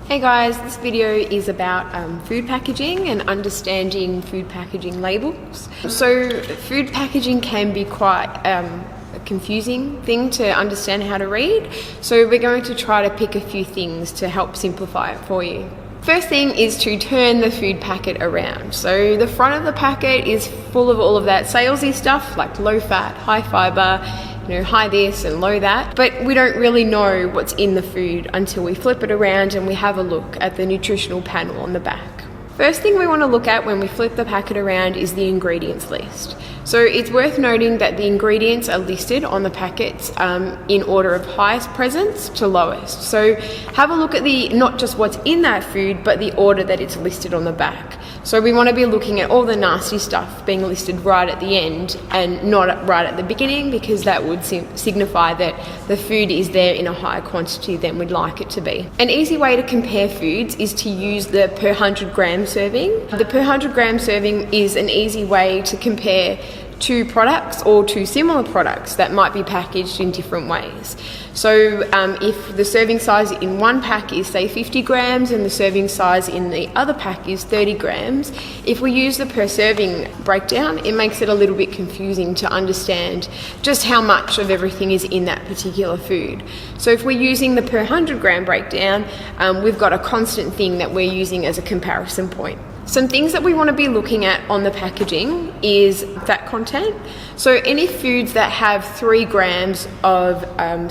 Hey guys, this video is about food packaging and understanding food packaging labels. So food packaging can be quite a confusing thing to understand how to read. So we're going to try to pick a few things to help simplify it for you. First thing is to turn the food packet around. So the front of the packet is full of all of that salesy stuff like low fat, high fiber, high this and low that, but we don't really know what's in the food until we flip it around and we have a look at the nutritional panel on the back. First thing we want to look at when we flip the packet around is the ingredients list. So it's worth noting that the ingredients are listed on the packets in order of highest presence to lowest. So have a look at not just what's in that food, but the order that it's listed on the back. So we want to be looking at all the nasty stuff being listed right at the end and not right at the beginning, because that would signify that the food is there in a higher quantity than we'd like it to be. An easy way to compare foods is to use the per 100 gram serving. The per 100 gram serving is an easy way to compare two products or two similar products that might be packaged in different ways. So if the serving size in one pack is say 50 grams and the serving size in the other pack is 30 grams, if we use the per serving breakdown, it makes it a little bit confusing to understand just how much of everything is in that particular food. So if we're using the per 100 gram breakdown, we've got a constant thing that we're using as a comparison point. Some things that we want to be looking at on the packaging is fat content. So any foods that have 3 grams of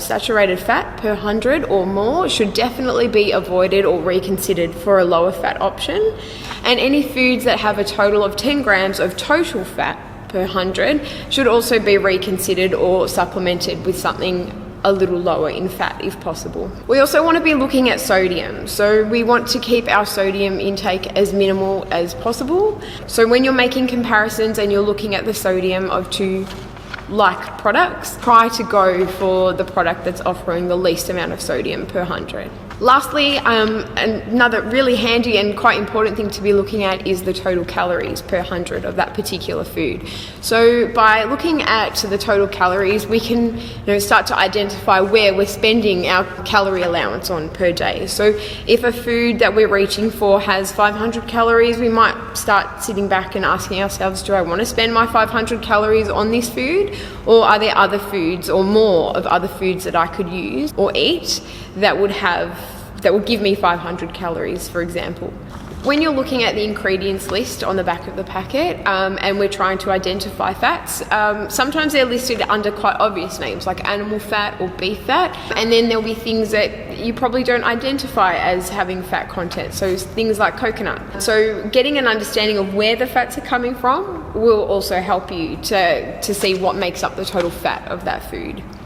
saturated fat per 100 or more should definitely be avoided or reconsidered for a lower fat option. And any foods that have a total of 10 grams of total fat per 100 should also be reconsidered or supplemented with something a little lower in fat if possible. We also want to be looking at sodium. So we want to keep our sodium intake as minimal as possible. So when you're making comparisons and you're looking at the sodium of two like products, try to go for the product that's offering the least amount of sodium per 100. Lastly, another really handy and quite important thing to be looking at is the total calories per 100 of that particular food. So by looking at the total calories, we can start to identify where we're spending our calorie allowance on per day. So if a food that we're reaching for has 500 calories, we might start sitting back and asking ourselves, do I want to spend my 500 calories on this food? Or are there other foods or more of other foods that I could use or eat that would give me 500 calories, for example? When you're looking at the ingredients list on the back of the packet and we're trying to identify fats, sometimes they're listed under quite obvious names like animal fat or beef fat, and then there'll be things that you probably don't identify as having fat content, so things like coconut. So getting an understanding of where the fats are coming from will also help you to see what makes up the total fat of that food.